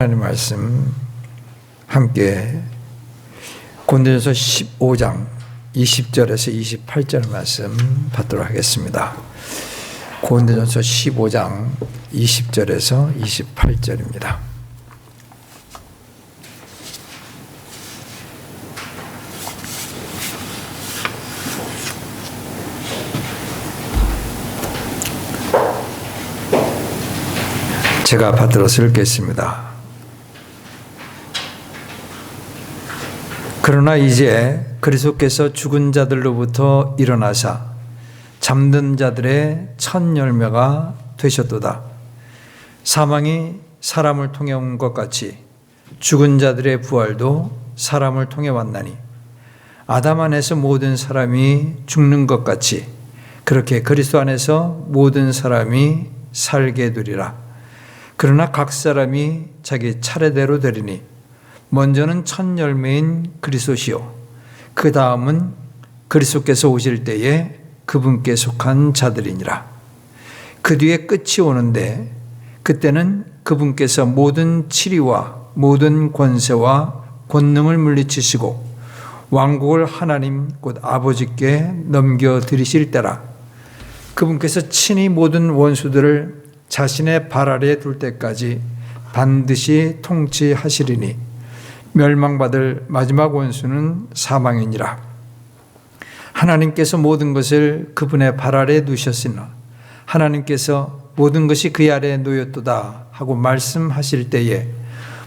하나님 말씀 함께 고린도전서 15장 20절에서 28절 말씀 받도록 하겠습니다. 고린도전서 15장 20절에서 28절입니다. 제가 받들어서 읽겠습니다. 그러나 이제 그리스도께서 죽은 자들로부터 일어나사 잠든 자들의 첫 열매가 되셨도다. 사망이 사람을 통해 온 것 같이 죽은 자들의 부활도 사람을 통해 왔나니 아담 안에서 모든 사람이 죽는 것 같이 그렇게 그리스도 안에서 모든 사람이 살게 되리라. 그러나 각 사람이 자기 차례대로 되리니 먼저는 첫 열매인 그리스도시요 그 다음은 그리스도께서 오실 때에 그분께 속한 자들이니라. 그 뒤에 끝이 오는데 그때는 그분께서 모든 치리와 모든 권세와 권능을 물리치시고 왕국을 하나님 곧 아버지께 넘겨드리실 때라. 그분께서 친히 모든 원수들을 자신의 발 아래에 둘 때까지 반드시 통치하시리니 멸망받을 마지막 원수는 사망이니라. 하나님께서 모든 것을 그분의 발 아래에 두셨으나 하나님께서 모든 것이 그의 아래에 놓였도다 하고 말씀하실 때에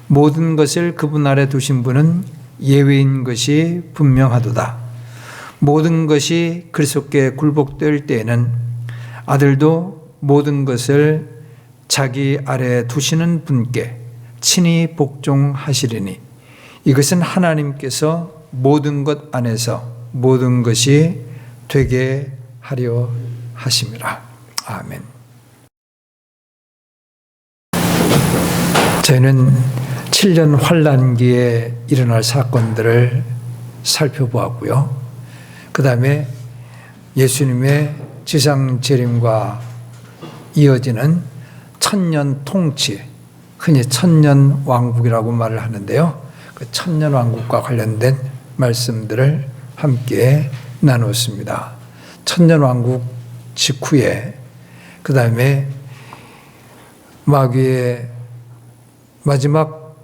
모든 것을 그분 아래 두신 분은 예외인 것이 분명하도다. 모든 것이 그리스도께 굴복될 때에는 아들도 모든 것을 자기 아래에 두시는 분께 친히 복종하시리니 이것은 하나님께서 모든 것 안에서 모든 것이 되게 하려 하심이라. 아멘. 저희는 7년 환란기에 일어날 사건들을 살펴보았고요. 그 다음에 예수님의 지상 재림과 이어지는 천년 통치, 흔히 천년 왕국이라고 말을 하는데요. 그 천년 왕국과 관련된 말씀들을 함께 나눴습니다. 천년 왕국 직후에 그 다음에 마귀의 마지막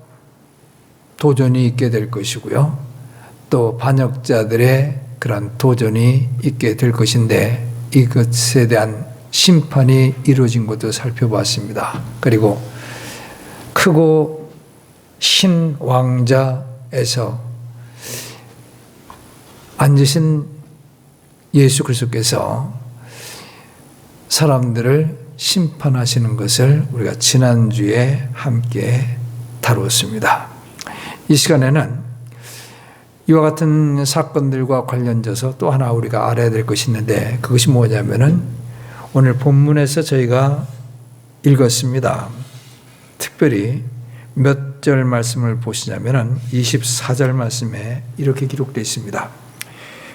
도전이 있게 될 것이고요. 또 반역자들의 그런 도전이 있게 될 것인데 이것에 대한 심판이 이루어진 것도 살펴봤습니다. 그리고 크고 신 왕자에서 앉으신 예수 그리스도께서 사람들을 심판하시는 것을 우리가 지난주에 함께 다루었습니다. 이 시간에는 이와 같은 사건들과 관련져서 또 하나 우리가 알아야 될 것이 있는데 그것이 뭐냐면은 오늘 본문에서 저희가 읽었습니다. 특별히 몇 절 말씀을 보시냐면은 24절 말씀에 이렇게 기록되어 있습니다.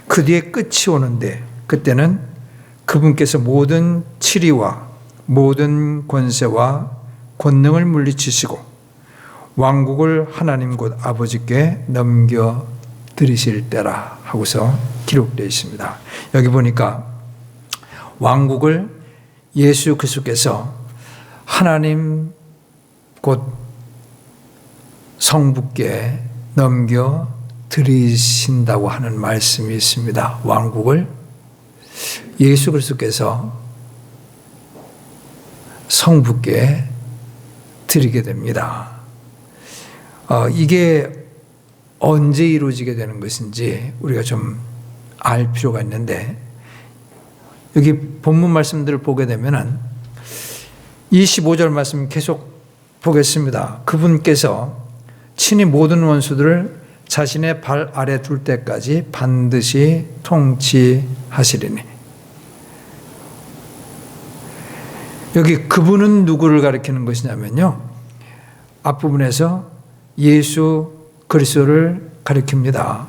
그 뒤에 끝이 오는데 그때는 그분께서 모든 치리와 모든 권세와 권능을 물리치시고 왕국을 하나님 곧 아버지께 넘겨드리실 때라 하고서 기록되어 있습니다. 여기 보니까 왕국을 예수 그리스도께서 하나님 곧 성부께 넘겨드리신다고 하는 말씀이 있습니다. 왕국을 예수 그리스도께서 성부께 드리게 됩니다. 이게 언제 이루어지게 되는 것인지 우리가 좀 알 필요가 있는데 여기 본문 말씀들을 보게 되면은 25절 말씀 계속 보겠습니다. 그분께서 친히 모든 원수들을 자신의 발 아래 둘 때까지 반드시 통치하시리니. 여기 그분은 누구를 가리키는 것이냐면요. 앞부분에서 예수 그리스도를 가리킵니다.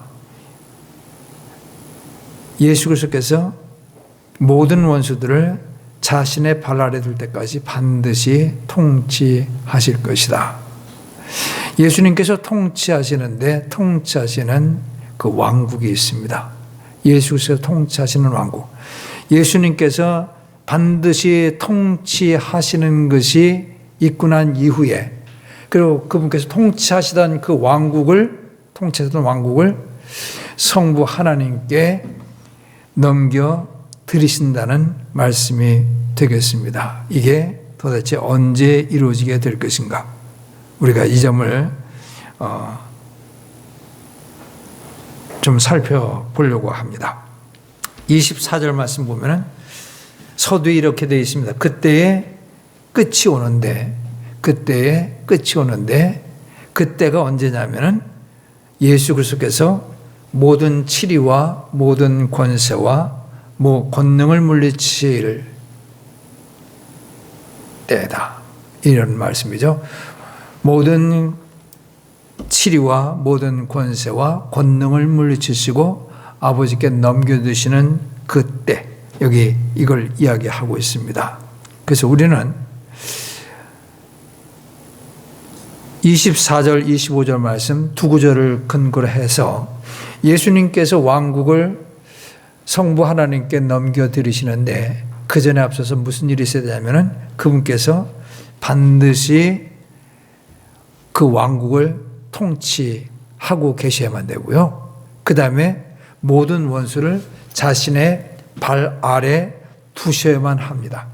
예수 그리스도께서 모든 원수들을 자신의 발 아래 둘 때까지 반드시 통치하실 것이다. 예수님께서 통치하시는데 통치하시는 그 왕국이 있습니다. 예수께서 통치하시는 왕국. 예수님께서 반드시 통치하시는 것이 있고 난 이후에, 그리고 그분께서 통치하시던 그 왕국을, 통치하시던 왕국을 성부 하나님께 넘겨 드리신다는 말씀이 되겠습니다. 이게 도대체 언제 이루어지게 될 것인가? 우리가 이 점을 좀 살펴보려고 합니다. 24절 말씀 보면은 서두에 이렇게 되어 있습니다. 그때에 끝이 오는데, 그때가 언제냐면은 예수 그리스도께서 모든 치리와 모든 권세와 권능을 물리칠 때다. 이런 말씀이죠. 모든 치리와 모든 권세와 권능을 물리치시고 아버지께 넘겨두시는 그때, 여기 이걸 이야기하고 있습니다. 그래서 우리는 24절, 25절 말씀 두 구절을 근거로 해서 예수님께서 왕국을 성부 하나님께 넘겨드리시는데 그 전에 앞서서 무슨 일이 있어야 되냐면은 그분께서 반드시 그 왕국을 통치하고 계셔야만 되고요. 그 다음에 모든 원수를 자신의 발 아래 두셔야만 합니다.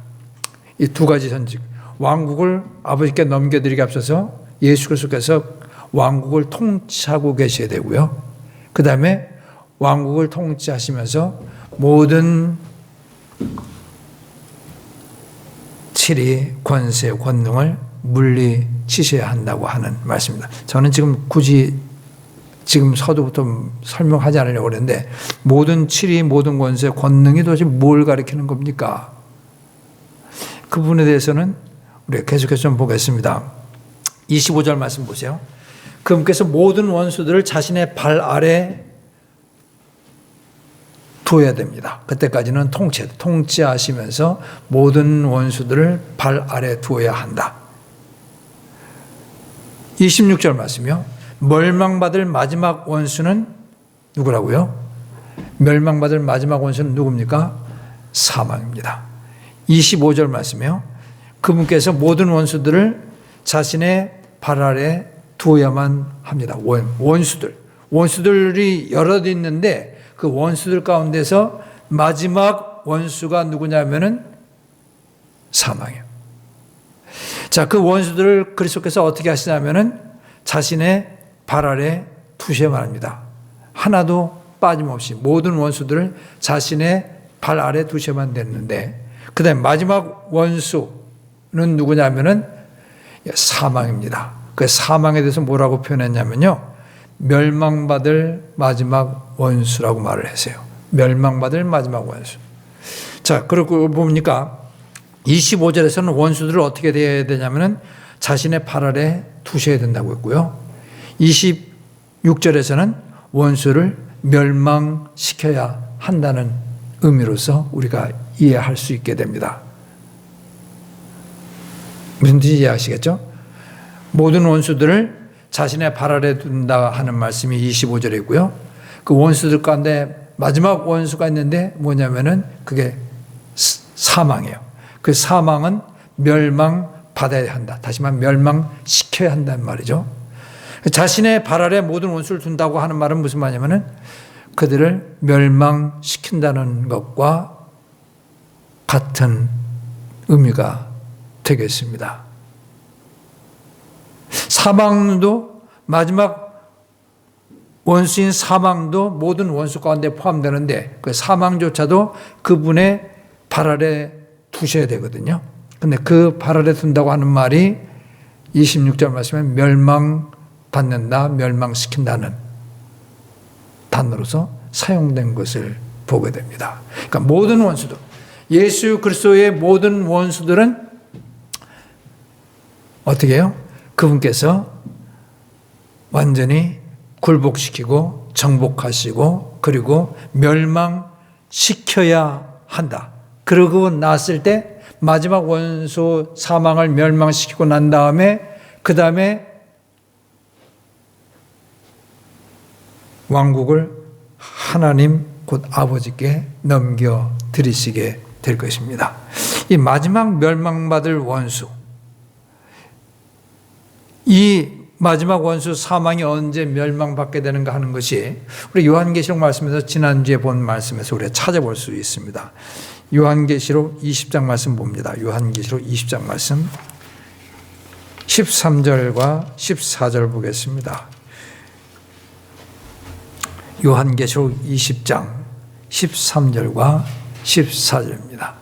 이 두 가지 선직, 왕국을 아버지께 넘겨드리기 앞서서 예수 그리스도께서 왕국을 통치하고 계셔야 되고요. 그 다음에 왕국을 통치하시면서 모든 치리, 권세, 권능을 물리치셔야 한다고 하는 말씀입니다. 저는 지금 굳이 지금 서두부터 설명하지 않으려고 그랬는데 모든 치리, 모든 권세, 권능이 도대체 뭘 가리키는 겁니까? 그 부분에 대해서는 우리가 계속해서 좀 보겠습니다. 25절 말씀 보세요. 그분께서 모든 원수들을 자신의 발 아래 둬야 됩니다. 그때까지는 통치하시면서 모든 원수들을 발 아래 두어야 한다. 26절 말씀이요. 멸망받을 마지막 원수는 누구라고요? 멸망받을 마지막 원수는 누굽니까? 사망입니다. 25절 말씀이요. 그분께서 모든 원수들을 자신의 발 아래 두어야만 합니다. 원수들이 여럿 있는데 그 원수들 가운데서 마지막 원수가 누구냐면은 사망이에요. 자, 그 원수들을 그리스도께서 어떻게 하시냐면은 자신의 발 아래 두셔야만 합니다. 하나도 빠짐없이 모든 원수들을 자신의 발 아래 두셔야만 됐는데, 그 다음에 마지막 원수는 누구냐면은 사망입니다. 그 사망에 대해서 뭐라고 표현했냐면요, 멸망받을 마지막 원수라고 말을 했어요. 멸망받을 마지막 원수. 자, 그리고 보니까 25절에서는 원수들을 어떻게 해야 되냐면은 자신의 발 아래 두셔야 된다고 했고요. 26절에서는 원수를 멸망시켜야 한다는 의미로서 우리가 이해할 수 있게 됩니다. 무슨 뜻인지 이해하시겠죠? 모든 원수들을 자신의 발 아래 둔다 하는 말씀이 25절에 있고요. 그 원수들 가운데 마지막 원수가 있는데 뭐냐면은 그게 사망이에요. 그 사망은 멸망받아야 한다. 다시 말하면 멸망시켜야 한다는 말이죠. 자신의 발 아래 모든 원수를 둔다고 하는 말은 무슨 말이냐면은 그들을 멸망시킨다는 것과 같은 의미가 되겠습니다. 사망도, 마지막 원수인 사망도 모든 원수 가운데 포함되는데 그 사망조차도 그분의 발 아래 두셔야 되거든요. 근데 그 발 아래 둔다고 하는 말이 26절 말씀에 멸망받는다, 멸망시킨다는 단어로서 사용된 것을 보게 됩니다. 그러니까 모든 원수들, 예수 그리스도의 모든 원수들은 어떻게 해요? 그분께서 완전히 굴복시키고 정복하시고 그리고 멸망시켜야 한다. 그러고 났을 때 마지막 원수 사망을 멸망시키고 난 다음에 그 다음에 왕국을 하나님 곧 아버지께 넘겨드리시게 될 것입니다. 이 마지막 멸망받을 원수, 이 마지막 원수 사망이 언제 멸망받게 되는가 하는 것이 우리 요한계시록 말씀에서 지난주에 본 말씀에서 우리가 찾아볼 수 있습니다. 요한계시록 20장 말씀 봅니다. 요한계시록 20장 말씀 13절과 14절 보겠습니다. 요한계시록 20장 13절과 14절입니다.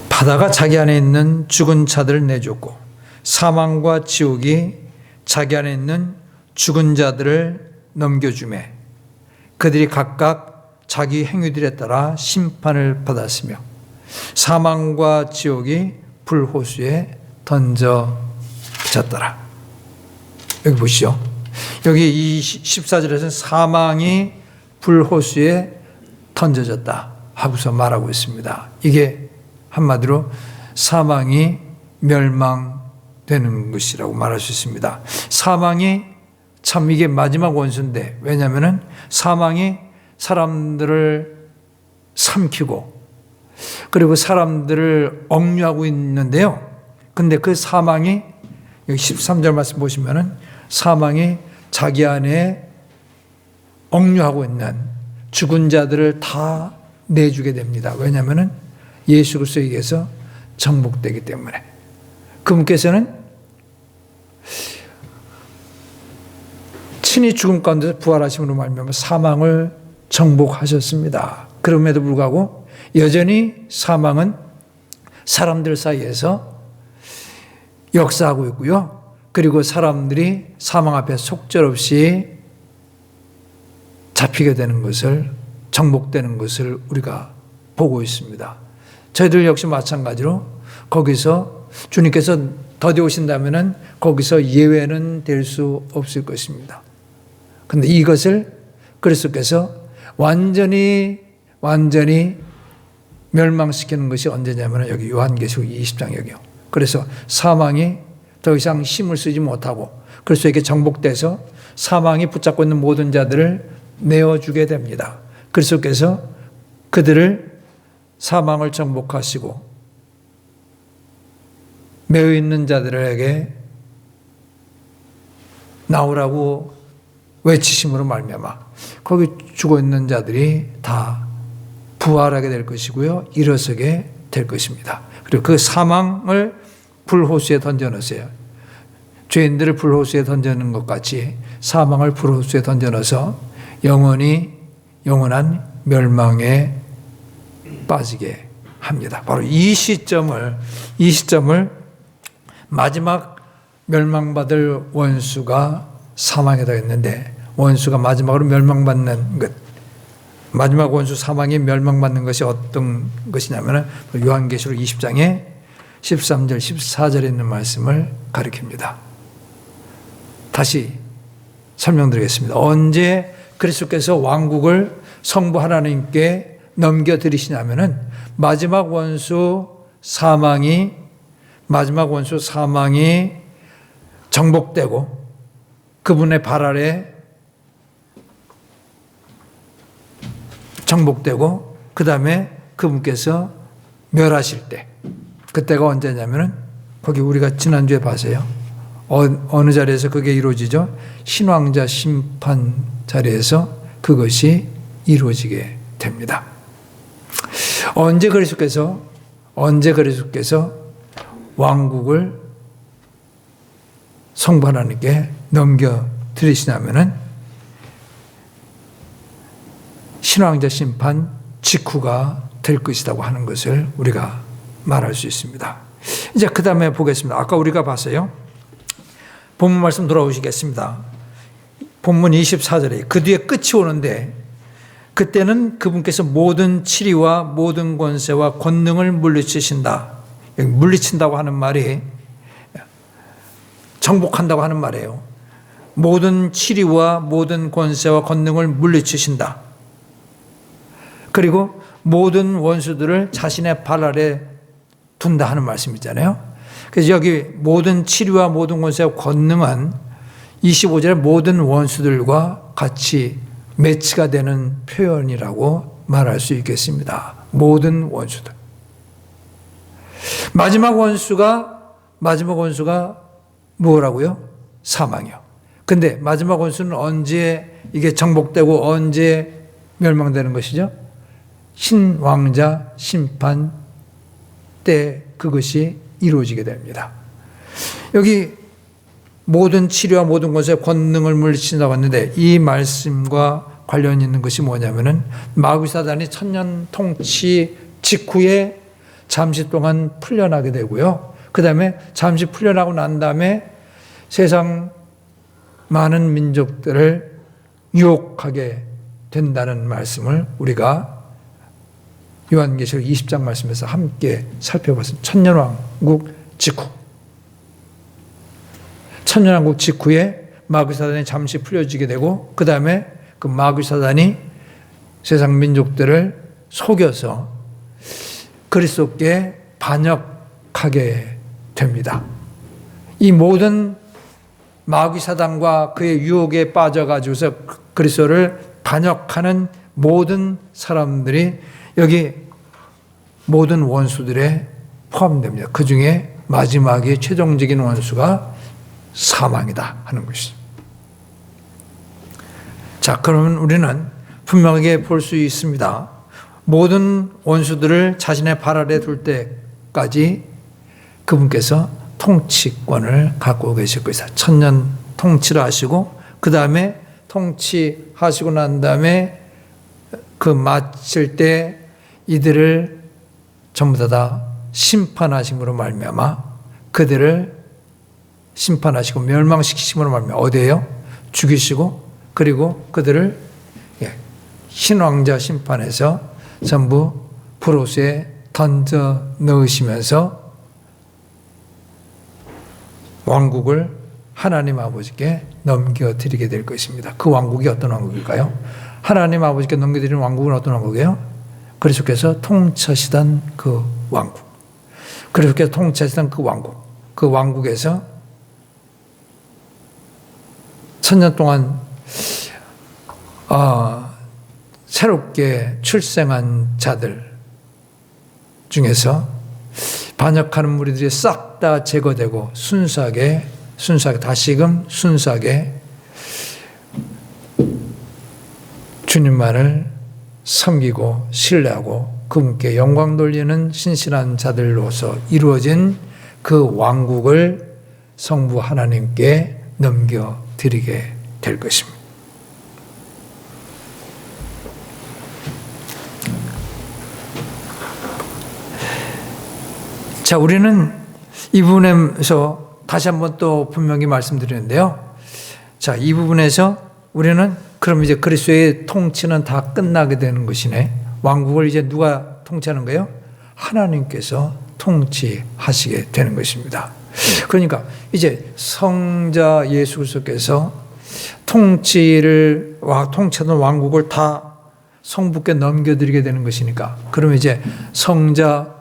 바다가 자기 안에 있는 죽은 자들을 내줬고 사망과 지옥이 자기 안에 있는 죽은 자들을 넘겨주매 그들이 각각 자기 행위들에 따라 심판을 받았으며 사망과 지옥이 불호수에 던져졌더라. 여기 보시죠. 여기 이 14절에서는 사망이 불호수에 던져졌다 하고서 말하고 있습니다. 이게 한마디로 사망이 멸망되는 것이라고 말할 수 있습니다. 사망이 참 이게 마지막 원수인데, 왜냐하면 사망이 사람들을 삼키고 그리고 사람들을 억류하고 있는데요. 근데 그 사망이 여기 13절 말씀 보시면은 사망이 자기 안에 억류하고 있는 죽은 자들을 다 내주게 됩니다. 왜냐하면은 예수 그리스도에게서 정복되기 때문에. 그분께서는 친히 죽음 가운데서 부활하심으로 말미암아 사망을 정복하셨습니다. 그럼에도 불구하고 여전히 사망은 사람들 사이에서 역사하고 있고요. 그리고 사람들이 사망 앞에 속절없이 잡히게 되는 것을, 정복되는 것을 우리가 보고 있습니다. 저희들 역시 마찬가지로 거기서 주님께서 더디 오신다면은 거기서 예외는 될 수 없을 것입니다. 그런데 이것을 그리스도께서 완전히 멸망시키는 것이 언제냐면 여기 요한계시록 20장 여기요. 그래서 사망이 더 이상 힘을 쓰지 못하고 그리스도에게 정복돼서 사망이 붙잡고 있는 모든 자들을 내어주게 됩니다. 그리스도께서 그들을 사망을 정복하시고 매여 있는 자들에게 나오라고 외치심으로 말미암아 거기 죽어 있는 자들이 다 부활하게 될 것이고요. 일어서게 될 것입니다. 그리고 그 사망을 불호수에 던져넣으세요. 죄인들을 불호수에 던져넣는 것 같이 사망을 불호수에 던져넣어서 영원한 멸망에 빠지게 합니다. 바로 이 시점을 마지막 멸망받을 원수가 사망에다 했는데, 원수가 마지막으로 멸망받는 것, 마지막 원수 사망이 멸망받는 것이 어떤 것이냐면 요한계시록 20장에 13절 14절에 있는 말씀을 가리킵니다. 다시 설명드리겠습니다. 언제 그리스도께서 왕국을 성부 하나님께 넘겨드리시냐면은 마지막 원수 사망이 정복되고 그분의 발 아래 정복되고 그 다음에 그분께서 멸하실 때, 그때가 언제냐면은 거기 우리가 지난주에 봤어요. 어느 자리에서 그게 이루어지죠? 신왕자 심판 자리에서 그것이 이루어지게 됩니다. 언제 그리스도께서 왕국을 성부 하나님께 넘겨드리시냐면은 신왕자 심판 직후가 될 것이라고 하는 것을 우리가 말할 수 있습니다. 이제 그 다음에 보겠습니다. 아까 우리가 봤어요. 본문 말씀 돌아오시겠습니다. 본문 24절에 그 뒤에 끝이 오는데 그때는 그분께서 모든 치리와 모든 권세와 권능을 물리치신다. 여기 물리친다고 하는 말이 정복한다고 하는 말이에요. 모든 치리와 모든 권세와 권능을 물리치신다. 그리고 모든 원수들을 자신의 발 아래 둔다 하는 말씀 있잖아요. 그래서 여기 모든 치료와 모든 권세와 권능은 25절에 모든 원수들과 같이 매치가 되는 표현이라고 말할 수 있겠습니다. 모든 원수들. 마지막 원수가 뭐라고요? 사망이요. 근데 마지막 원수는 언제 이게 정복되고 언제 멸망되는 것이죠? 신왕자 심판 때 그것이 이루어지게 됩니다. 여기 모든 치료와 모든 것에 권능을 물리친다고 했는데 이 말씀과 관련 있는 것이 뭐냐면은 마귀 사단이 천년 통치 직후에 잠시 동안 풀려나게 되고요. 그 다음에 잠시 풀려나고 난 다음에 세상 많은 민족들을 유혹하게 된다는 말씀을 우리가 요한계시록 20장 말씀에서 함께 살펴봤습니다. 천년왕국 직후. 천년왕국 직후에 마귀 사단이 잠시 풀려지게 되고 그 다음에 그 마귀 사단이 세상 민족들을 속여서 그리스도께 반역하게 됩니다. 이 모든 마귀 사단과 그의 유혹에 빠져가지고서 그리스도를 반역하는 모든 사람들이 여기 모든 원수들에 포함됩니다. 그 중에 마지막에 최종적인 원수가 사망이다 하는 것이죠. 자, 그러면 우리는 분명하게 볼 수 있습니다. 모든 원수들을 자신의 발 아래 둘 때까지 그분께서 통치권을 갖고 계실 것이다. 천년 통치를 하시고 그 다음에 통치하시고 난 다음에 그 마칠 때 이들을 전부 다 심판하심으로 말미암아 그들을 심판하시고 멸망시키심으로 말미암아 어디에요? 죽이시고 그리고 그들을 신왕자 심판에서 전부 불옷에 던져 넣으시면서 왕국을 하나님 아버지께 넘겨드리게 될 것입니다. 그 왕국이 어떤 왕국일까요? 하나님 아버지께 넘겨드리는 왕국은 어떤 왕국이에요? 그리스도께서 통치하시던 그 왕국. 그리스도께서 통치하시던 그 왕국. 그 왕국에서 천년 동안 새롭게 출생한 자들 중에서 반역하는 무리들이 싹 다 제거되고 순수하게 다시금 순수하게 주님만을 섬기고 신뢰하고 그분께 영광 돌리는 신실한 자들로서 이루어진 그 왕국을 성부 하나님께 넘겨드리게 될 것입니다. 자, 우리는 이 부분에서 다시 한번 또 분명히 말씀드리는데요. 자, 이 부분에서 우리는 그럼 이제 그리스도의 통치는 다 끝나게 되는 것이네. 왕국을 이제 누가 통치하는 거예요? 하나님께서 통치하시게 되는 것입니다. 그러니까 이제 성자 예수 그리스도께서 통치하던 왕국을 다 성부께 넘겨드리게 되는 것이니까 그러면 이제 성자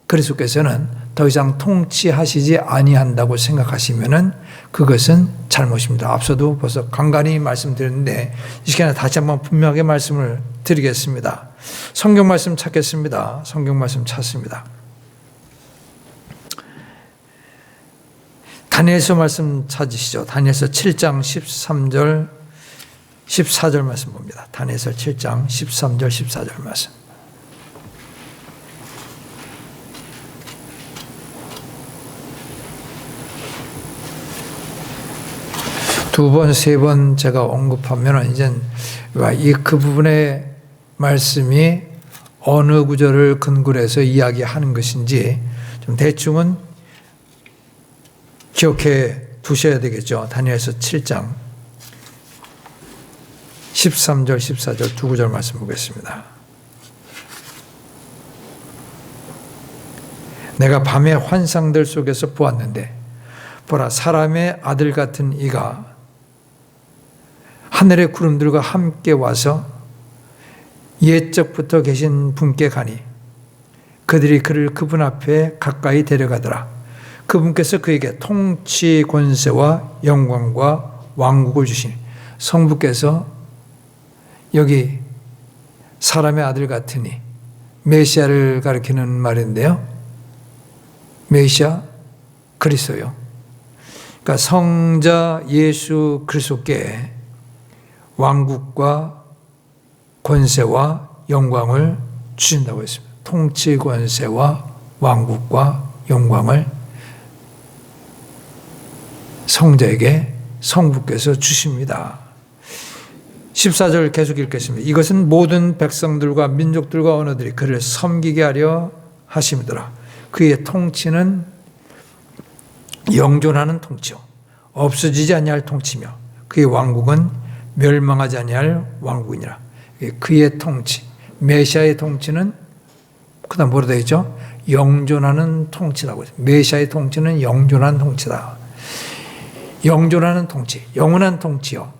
그리스도께서는 더 이상 통치하시지 아니한다고 생각하시면은 그것은 잘못입니다. 앞서도 벌써 간간히 말씀드렸는데 이 시간에 다시 한번 분명하게 말씀을 드리겠습니다. 성경 말씀 찾겠습니다. 성경 말씀 찾습니다. 다니엘서 말씀 찾으시죠. 다니엘서 7장 13절 14절 말씀 봅니다. 다니엘서 7장 13절 14절 말씀. 두 번, 세 번 제가 언급하면 이제 그 부분의 말씀이 어느 구절을 근거로 해서 이야기하는 것인지 좀 대충은 기억해 두셔야 되겠죠. 다니엘서 7장 13절, 14절 두 구절 말씀 보겠습니다. 내가 밤의 환상들 속에서 보았는데 보라, 사람의 아들 같은 이가 하늘의 구름들과 함께 와서 옛적부터 계신 분께 가니 그들이 그를 그분 앞에 가까이 데려가더라. 그분께서 그에게 통치 권세와 영광과 왕국을 주시니, 성부께서 여기 사람의 아들 같으니 메시아를 가리키는 말인데요. 메시아 그리스도요. 그러니까 성자 예수 그리스도께 왕국과 권세와 영광을 주신다고 했습니다. 통치 권세와 왕국과 영광을 성자에게 성부께서 주십니다. 14절 계속 읽겠습니다. 이것은 모든 백성들과 민족들과 언어들이 그를 섬기게 하려 하심이더라. 그의 통치는 영존하는 통치요, 없어지지 아니할 통치며 그의 왕국은 멸망하지 아니할 왕국이니라. 그의 통치, 메시아의 통치는 그다음 뭐라 되어 있죠? 영존하는 통치라고 해요. 메시아의 통치는 영존하는 통치다. 영존하는 통치, 영원한 통치요.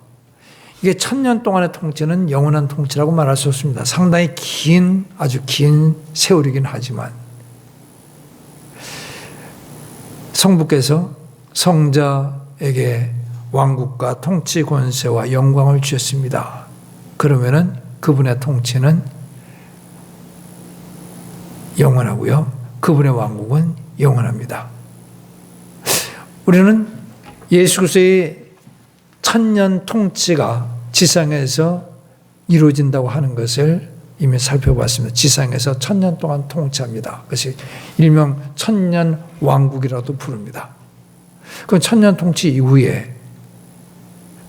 이게 1000년 동안의 통치는 영원한 통치라고 말할 수 없습니다. 상당히 긴, 아주 긴 세월이긴 하지만 성부께서 성자에게 왕국과 통치 권세와 영광을 주셨습니다. 그러면은 그분의 통치는 영원하고요, 그분의 왕국은 영원합니다. 우리는 예수 그리스도의 1000년 통치가 지상에서 이루어진다고 하는 것을 이미 살펴봤습니다. 지상에서 1000년 동안 통치합니다. 그것이 일명 1000년 왕국이라도 부릅니다. 그 1000년 통치 이후에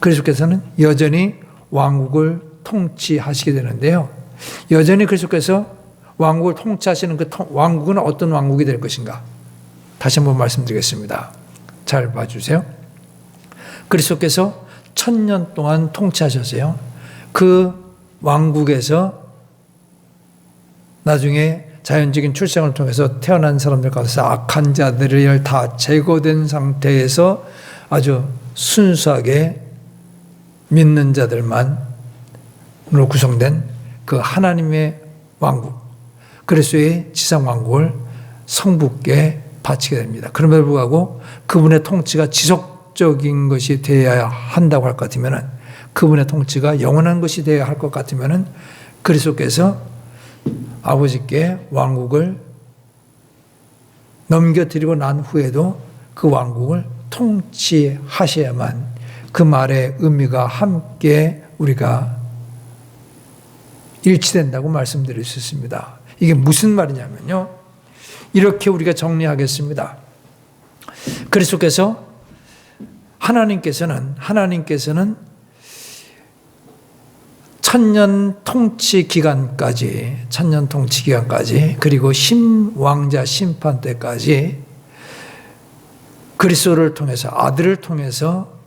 그리스도께서는 여전히 왕국을 통치하시게 되는데요. 여전히 그리스도께서 왕국을 통치하시는 그 왕국은 어떤 왕국이 될 것인가? 다시 한번 말씀드리겠습니다. 잘 봐주세요. 그리스도께서 1000년 동안 통치하셨어요. 그 왕국에서 나중에 자연적인 출생을 통해서 태어난 사람들 가운데서 악한 자들을 다 제거된 상태에서 아주 순수하게 믿는 자들만으로 구성된 그 하나님의 왕국, 그리스도의 지상 왕국을 성부께 바치게 됩니다. 그럼에도 불구하고 그분의 통치가 지속적인 것이 되어야 한다고 할 것 같으면, 그분의 통치가 영원한 것이 되어야 할 것 같으면 그리스도께서 아버지께 왕국을 넘겨드리고 난 후에도 그 왕국을 통치하셔야만 그 말의 의미가 함께 우리가 일치된다고 말씀드릴 수 있습니다. 이게 무슨 말이냐면요, 이렇게 우리가 정리하겠습니다. 그리스도께서 하나님께서는 1000년 통치 기간까지, 그리고 신왕자 심판 때까지 그리스도를 통해서, 아들을 통해서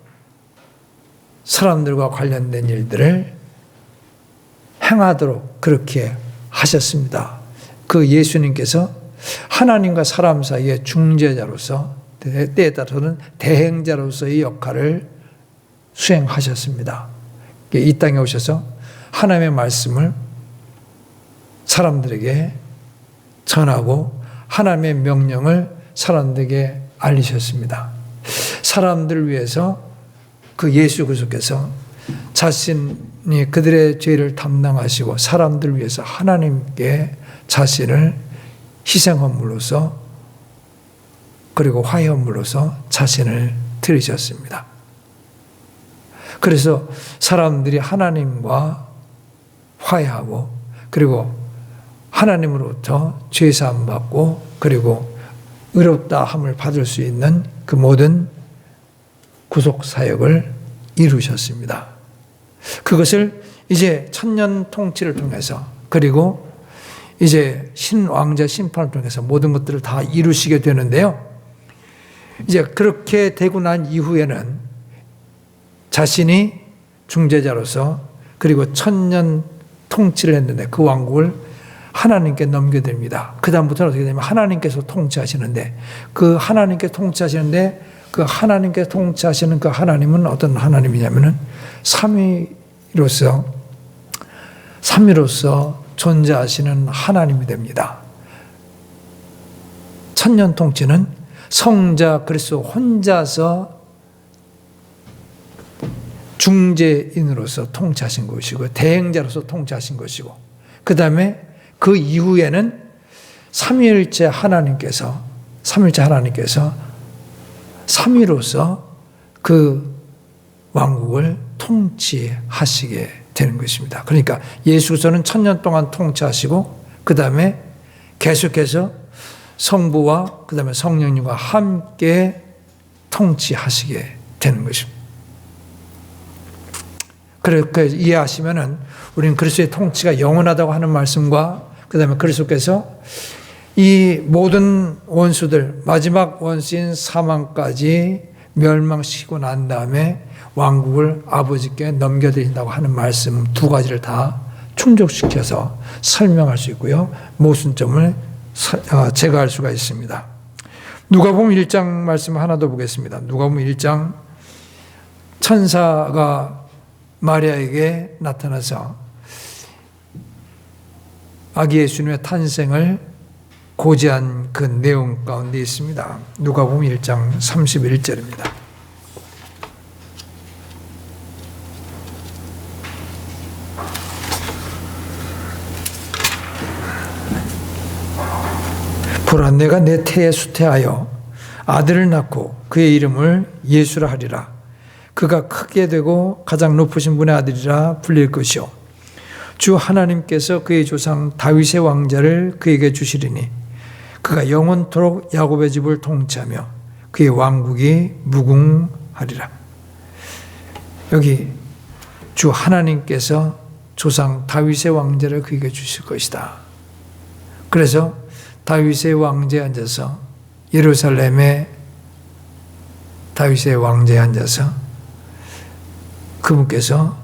사람들과 관련된 일들을 행하도록 그렇게 하셨습니다. 그 예수님께서 하나님과 사람 사이의 중재자로서, 때에 따라서는 대행자로서의 역할을 수행하셨습니다. 이 땅에 오셔서 하나님의 말씀을 사람들에게 전하고 하나님의 명령을 사람들에게 알리셨습니다. 사람들을 위해서 그 예수 그리스도께서 자신이 그들의 죄를 담당하시고 사람들을 위해서 하나님께 자신을 희생헌물로서, 그리고 화해헌물로서 자신을 드리셨습니다. 그래서 사람들이 하나님과 화해하고, 그리고 하나님으로부터 죄사함 받고, 그리고 의롭다 함을 받을 수 있는 그 모든 구속 사역을 이루셨습니다. 그것을 이제 1000년 통치를 통해서, 그리고 이제 신왕자 심판을 통해서 모든 것들을 다 이루시게 되는데요. 이제 그렇게 되고 난 이후에는 자신이 중재자로서, 그리고 1000년 통치를 했는데 그 왕국을 하나님께 넘겨드립니다. 그 다음부터는 어떻게 되냐면 하나님께서 통치하시는데, 그 하나님께 통치하시는데 그 하나님께 통치하시는 그 하나님은 어떤 하나님이냐면은 삼위로서 존재하시는 하나님이 됩니다. 1000년 통치는 성자 그리스도 혼자서 중재인으로서 통치하신 것이고 대행자로서 통치하신 것이고 그 다음에 그 이후에는 삼위일체 하나님께서 삼위로서 그 왕국을 통치하시게 되는 것입니다. 그러니까 예수께서는 1000년 동안 통치하시고 그 다음에 계속해서 성부와 그 다음에 성령님과 함께 통치하시게 되는 것입니다. 그렇게 이해하시면은 우리는 그리스도의 통치가 영원하다고 하는 말씀과 그 다음에 그리스도께서 이 모든 원수들 마지막 원수인 사망까지 멸망시키고 난 다음에 왕국을 아버지께 넘겨드린다고 하는 말씀 두 가지를 다 충족시켜서 설명할 수 있고요. 모순점을 제거할 수가 있습니다. 누가복음 1장 말씀 하나 더 보겠습니다. 누가복음 1장 천사가 마리아에게 나타나서 아기 예수님의 탄생을 고지한 그 내용 가운데 있습니다. 누가복음 1장 31절입니다. 보라, 내가 내 태에 수태하여 아들을 낳고 그의 이름을 예수라 하리라. 그가 크게 되고 가장 높으신 분의 아들이라 불릴 것이요 주 하나님께서 그의 조상 다윗의 왕자를 그에게 주시리니 그가 영원토록 야곱의 집을 통치하며 그의 왕국이 무궁하리라. 여기 주 하나님께서 조상 다윗의 왕자를 그에게 주실 것이다. 그래서 다윗의 왕자에 앉아서 예루살렘의 다윗의 왕자에 앉아서 그분께서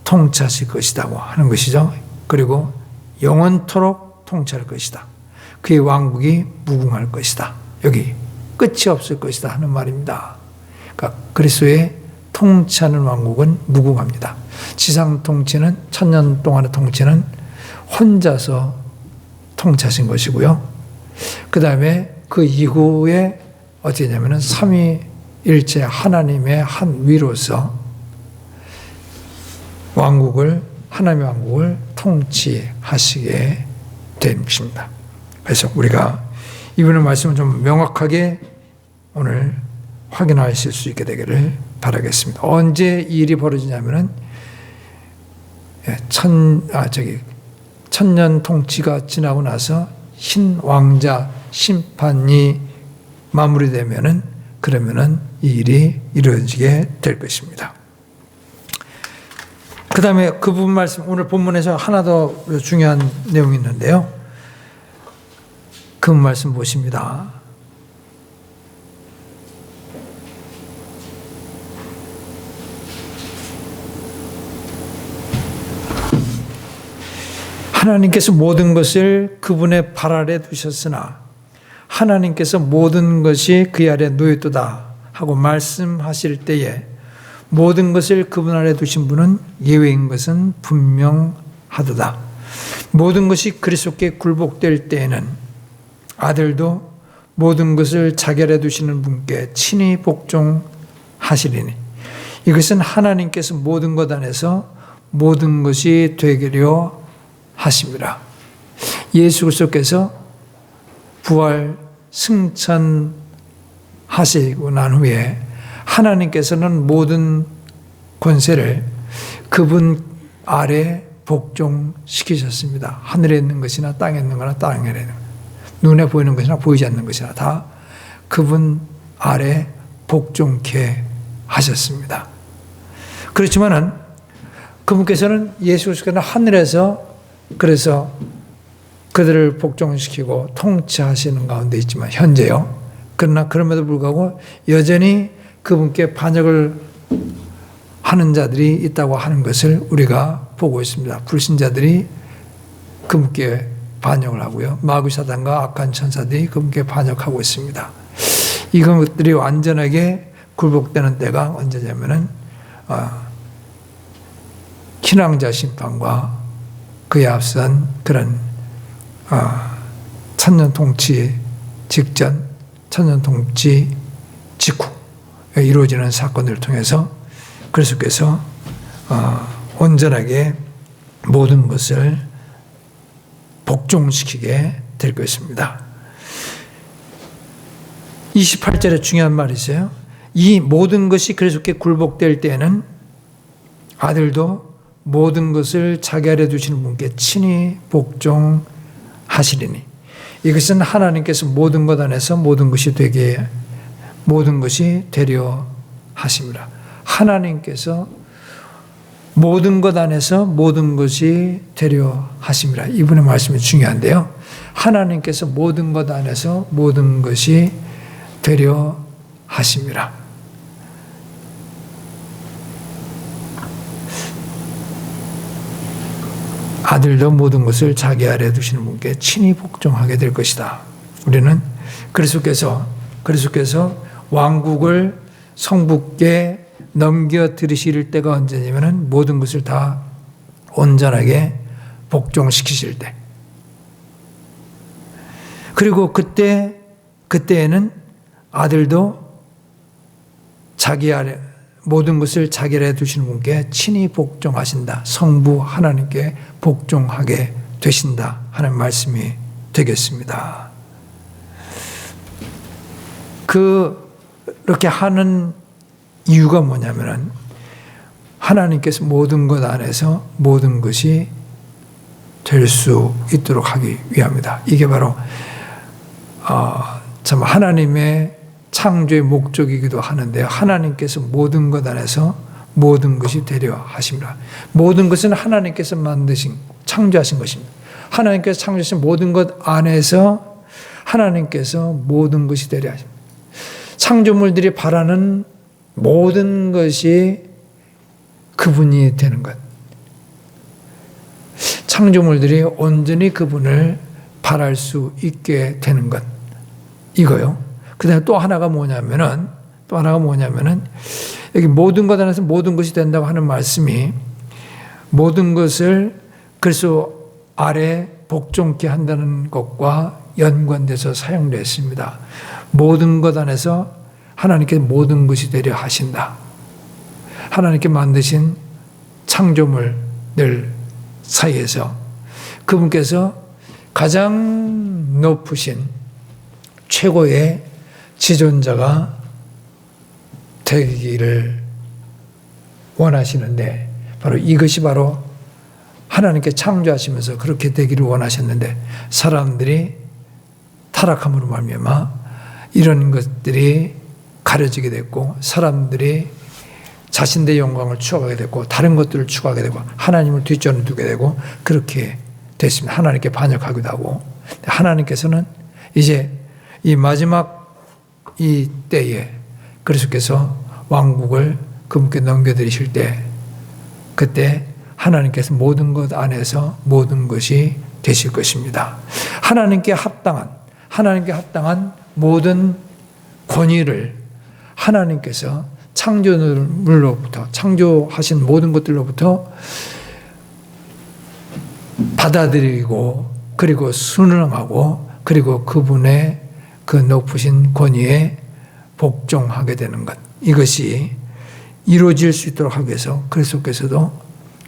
통치하실 것이라고 하는 것이죠. 그리고 영원토록 통치할 것이다. 그의 왕국이 무궁할 것이다. 여기 끝이 없을 것이다 하는 말입니다. 그러니까 그리스도의 통치하는 왕국은 무궁합니다. 지상 통치는 1000년 동안의 통치는 혼자서 통치하신 것이고요. 그 다음에 그 이후에 어떻게 되냐면은 삼위일체 하나님의 한 위로서 하나님의 왕국을 통치하시게 된 것입니다. 그래서 우리가 이분의 말씀을 좀 명확하게 오늘 확인하실 수 있게 되기를 바라겠습니다. 언제 이 일이 벌어지냐면은 천년 통치가 지나고 나서 흰 왕자 심판이 마무리되면은 그러면은 이 일이 이루어지게 될 것입니다. 그 다음에 그 부분 말씀, 오늘 본문에서 하나 더 중요한 내용이 있는데요. 그 말씀 보십니다. 하나님께서 모든 것을 그분의 발 아래 두셨으나 하나님께서 모든 것이 그 아래 놓였도다 하고 말씀하실 때에 모든 것을 그분 아래 두신 분은 예외인 것은 분명하도다. 모든 것이 그리스도께 굴복될 때에는 아들도 모든 것을 자기 아래 두시는 분께 친히 복종하시리니 이것은 하나님께서 모든 것 안에서 모든 것이 되기려 하심이라. 예수 그리스도께서 부활 승천하시고 난 후에 하나님께서는 모든 권세를 그분 아래 복종시키셨습니다. 하늘에 있는 것이나 땅에 있는 거나 땅에 있는 것, 눈에 보이는 것이나 보이지 않는 것이나 다 그분 아래 복종케 하셨습니다. 그렇지만은 그분께서는 예수 그리스도께서는 하늘에서 그래서 그들을 복종시키고 통치하시는 가운데 있지만 현재요. 그러나 그럼에도 불구하고 여전히 그분께 반역을 하는 자들이 있다고 하는 것을 우리가 보고 있습니다. 불신자들이 그분께 반역을 하고요. 마귀 사단과 악한 천사들이 그분께 반역하고 있습니다. 이것들이 완전하게 굴복되는 때가 언제냐면은 신앙자 심판과 그에 앞선 그런 천년 통치 직전 천년통치 직후 이루어지는 사건들을 통해서 그리스도께서 온전하게 모든 것을 복종시키게 될 것입니다. 28절에 중요한 말이 있어요. 이 모든 것이 그리스도께 굴복될 때에는 아들도 모든 것을 자기 아래 두시는 분께 친히 복종하시리니, 이것은 하나님께서 모든 것 안에서 모든 것이 되게 모든 것이 되려 하십니다. 하나님께서 모든 것 안에서 모든 것이 되려 하십니다. 이분의 말씀이 중요한데요. 하나님께서 모든 것 안에서 모든 것이 되려 하십니다. 아들도 모든 것을 자기 아래 두시는 분께 친히 복종하게 될 것이다. 우리는 그리스도께서 왕국을 성부께 넘겨드리실 때가 언제냐면 모든 것을 다 온전하게 복종시키실 때. 그리고 그때에는 아들도 자기 아래 모든 것을 자기 아래 두시는 분께 친히 복종하신다. 성부 하나님께 복종하게 되신다 하는 말씀이 되겠습니다. 그렇게 하는 이유가 뭐냐면은 하나님께서 모든 것 안에서 모든 것이 될 수 있도록 하기 위함이다. 이게 바로 참 하나님의 창조의 목적이기도 하는데요. 하나님께서 모든 것 안에서 모든 것이 되려 하십니다. 모든 것은 하나님께서 창조하신 것입니다. 하나님께서 창조하신 모든 것 안에서 하나님께서 모든 것이 되려 하십니다. 창조물들이 바라는 모든 것이 그분이 되는 것. 창조물들이 온전히 그분을 바랄 수 있게 되는 것. 이거요. 그 다음에 또 하나가 뭐냐면은 여기 모든 것 안에서 모든 것이 된다고 하는 말씀이 모든 것을 그리스도 아래 복종케 한다는 것과 연관돼서 사용됐습니다. 모든 것 안에서 하나님께 모든 것이 되려 하신다. 하나님께 만드신 창조물들 사이에서 그분께서 가장 높으신 최고의 지존자가 되기를 원하시는데 이것이 바로 하나님께 창조하시면서 그렇게 되기를 원하셨는데 사람들이 타락함으로 말미암아 이런 것들이 가려지게 됐고 사람들이 자신들의 영광을 추구하게 됐고 다른 것들을 추구하게 되고 하나님을 뒷전에 두게 되고 그렇게 됐습니다. 하나님께 반역하기도 하고 하나님께서는 이제 이 마지막 이 때에 그리스도께서 왕국을 그분께 넘겨드리실 때 그때 하나님께서 모든 것 안에서 모든 것이 되실 것입니다. 하나님께 합당한 모든 권위를 하나님께서 창조물로부터 창조하신 모든 것들로부터 받아들이고 그리고 순응하고 그리고 그분의 그 높으신 권위에 복종하게 되는 것. 이것이 이루어질 수 있도록 하기 위해서 그리스도께서도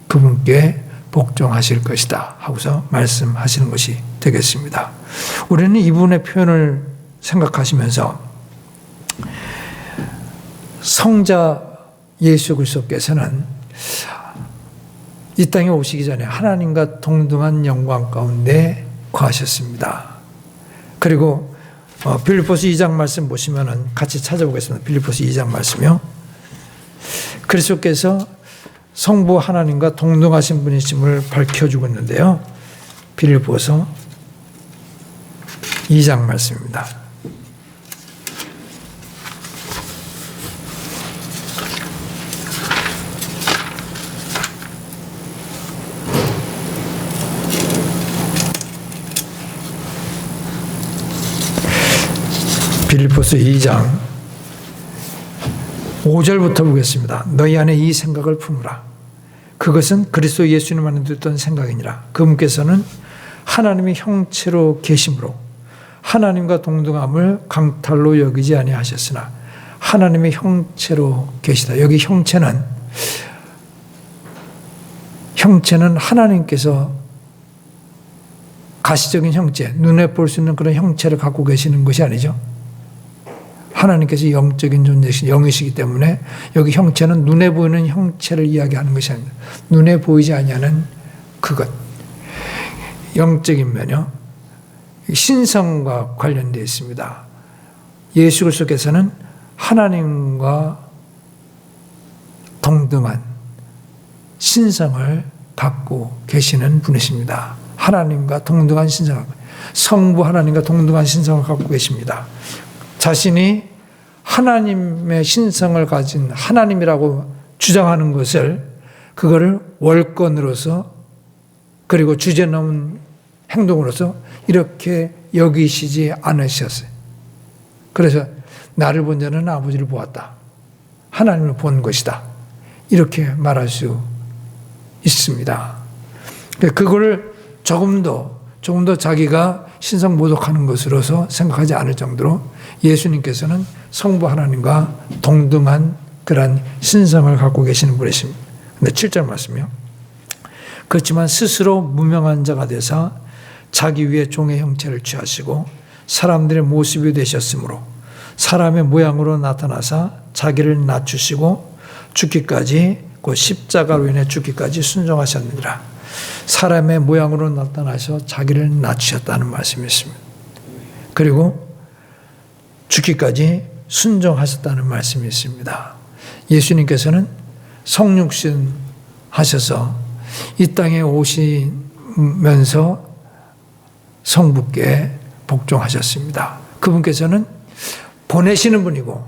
그분께 복종하실 것이다 하고서 말씀하시는 것이 되겠습니다. 우리는 이분의 표현을 생각하시면서 성자 예수 그리스도께서는 이 땅에 오시기 전에 하나님과 동등한 영광 가운데 거하셨습니다. 그리고 빌립보서 2장 말씀 보시면은 같이 찾아보겠습니다. 빌립보서 2장 말씀이요. 그리스도께서 성부 하나님과 동등하신 분이심을 밝혀주고 있는데요. 빌립보서 2장 말씀입니다. 빌립보서 2장 5절부터 보겠습니다. 너희 안에 이 생각을 품으라. 그것은 그리스도 예수님 안에 두던 생각이니라. 그분께서는 하나님의 형체로 계심으로 하나님과 동등함을 강탈로 여기지 아니하셨으나 하나님의 형체로 계시다. 여기 형체는 하나님께서 가시적인 형체, 눈에 볼 수 있는 그런 형체를 갖고 계시는 것이 아니죠. 하나님께서 영적인 존재이신 영이시기 때문에 여기 형체는 눈에 보이는 형체를 이야기하는 것이 아닙니다. 눈에 보이지 아니하는 그것, 영적인 면요, 신성과 관련되어 있습니다. 예수 그리스도께서는 하나님과 동등한 신성을 갖고 계시는 분이십니다. 하나님과 동등한 신성을, 성부 하나님과 동등한 신성을 갖고 계십니다. 자신이 하나님의 신성을 가진 하나님이라고 주장하는 것을, 그거를 월권으로서 그리고 주제넘은 행동으로서 이렇게 여기시지 않으셨어요. 그래서 나를 본 자는 아버지를 보았다, 하나님을 본 것이다, 이렇게 말할 수 있습니다. 그거를 조금 더 자기가 신성 모독하는 것으로서 생각하지 않을 정도로 예수님께서는 성부 하나님과 동등한 그러한 신성을 갖고 계시는 분이십니다. 근데 7절 말씀이요. 그렇지만 스스로 무명한 자가 되사 자기 위에 종의 형체를 취하시고 사람들의 모습이 되셨으므로 사람의 모양으로 나타나사 자기를 낮추시고 죽기까지, 그 십자가로 인해 죽기까지 순종하셨느니라. 사람의 모양으로 나타나셔 자기를 낮추셨다는 말씀이 있습니다. 그리고 죽기까지 순종하셨다는 말씀이 있습니다. 예수님께서는 성육신 하셔서 이 땅에 오시면서 성부께 복종하셨습니다. 그분께서는 보내시는 분이고,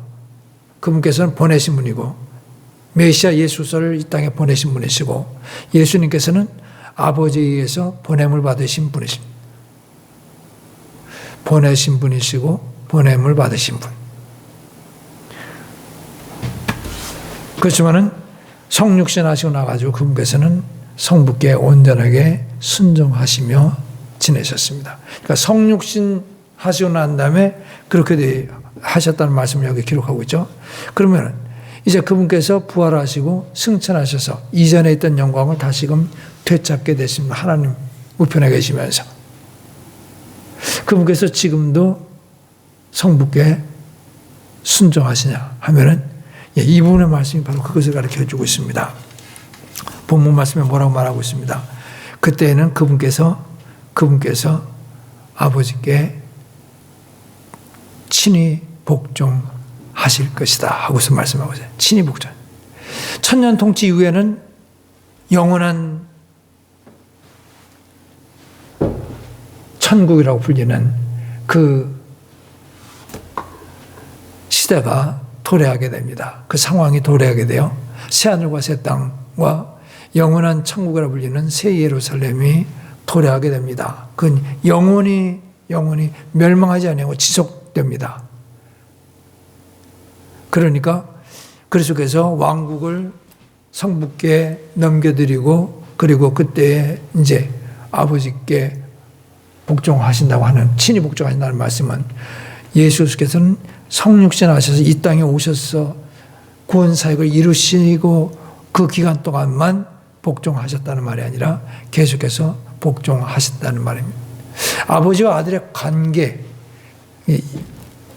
그분께서는 보내신 분이고, 메시아 예수를 이 땅에 보내신 분이시고, 예수님께서는 아버지에 의해서 보냄을 받으신 분이십니다. 보내신 분이시고 보냄을 받으신 분. 그렇지만은 성육신 하시고 나가지고 그분께서는 성부께 온전하게 순종하시며 지내셨습니다. 그러니까 성육신 하시고 난 다음에 그렇게 하셨다는 말씀을 여기 기록하고 있죠. 그러면 이제 그분께서 부활하시고 승천하셔서 이전에 있던 영광을 다시금 되찾게 되십니다. 하나님 우편에 계시면서. 그분께서 지금도 성부께 순종하시냐 하면은 이 부분의 말씀이 바로 그것을 가르쳐 주고 있습니다. 본문 말씀에 뭐라고 말하고 있습니다. 그때에는 그분께서 아버지께 친히 복종하실 것이다 하고서 말씀하고 있어요. 친히 복종. 천년 통치 이후에는 영원한 천국이라고 불리는 그 시대가 도래하게 됩니다. 그 상황이 도래하게 돼요. 새하늘과 새 땅과 영원한 천국이라고 불리는 새 예루살렘이 도래하게 됩니다. 그건 영원히 멸망하지 아니하고 지속됩니다. 그러니까 그리스도께서 왕국을 성부께 넘겨드리고, 그리고 그때 이제 아버지께 복종하신다고 하는, 친히 복종하신다는 말씀은 예수께서는 성육신 하셔서 이 땅에 오셔서 구원 사역을 이루시고 그 기간 동안만 복종하셨다는 말이 아니라 계속해서 복종하셨다는 말입니다. 아버지와 아들의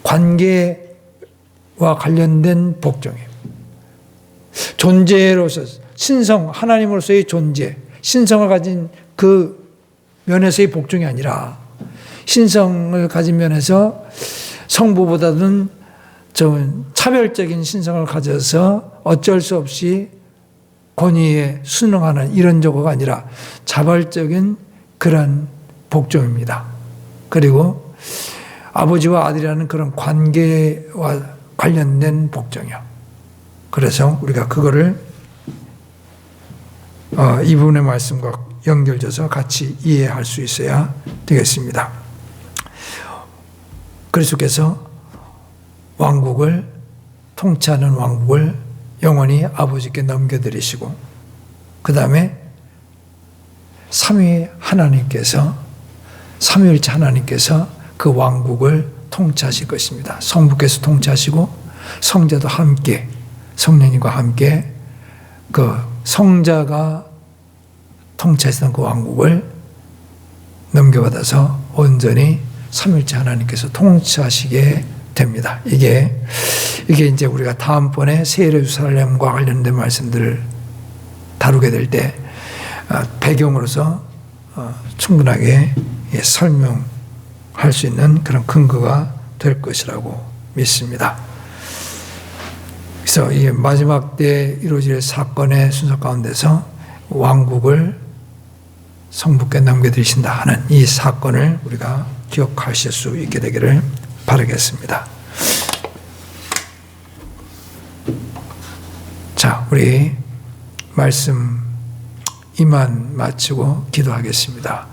관계와 관련된 복종이에요. 존재로서, 신성, 하나님으로서의 존재, 신성을 가진 그 면에서의 복종이 아니라 신성을 가진 면에서 성부보다는 차별적인 신성을 가져서 어쩔 수 없이 권위에 순응하는 이런 조거가 아니라 자발적인 그런 복종입니다. 그리고 아버지와 아들이라는 그런 관계와 관련된 복종이요. 그래서 우리가 그거를 이 부분의 말씀과 연결져서 같이 이해할 수 있어야 되겠습니다. 그리스도께서 왕국을, 통치하는 왕국을 영원히 아버지께 넘겨드리시고, 그 다음에 삼위일체 하나님께서 그 왕국을 통치하실 것입니다. 성부께서 통치하시고 성자도 함께 성령님과 함께 그 성자가 통치하시던 그 왕국을 넘겨받아서 온전히 삼위일체 하나님께서 통치하시게 됩니다. 이게 이제 우리가 다음번에 새 예루살렘과 관련된 말씀들을 다루게 될 때 배경으로서 충분하게 설명할 수 있는 그런 근거가 될 것이라고 믿습니다. 그래서 이 마지막 때 이루어질 사건의 순서 가운데서 왕국을 성부께 남겨드리신다 하는 이 사건을 우리가 기억하실 수 있게 되기를 바라겠습니다. 자, 우리 말씀 이만 마치고 기도하겠습니다.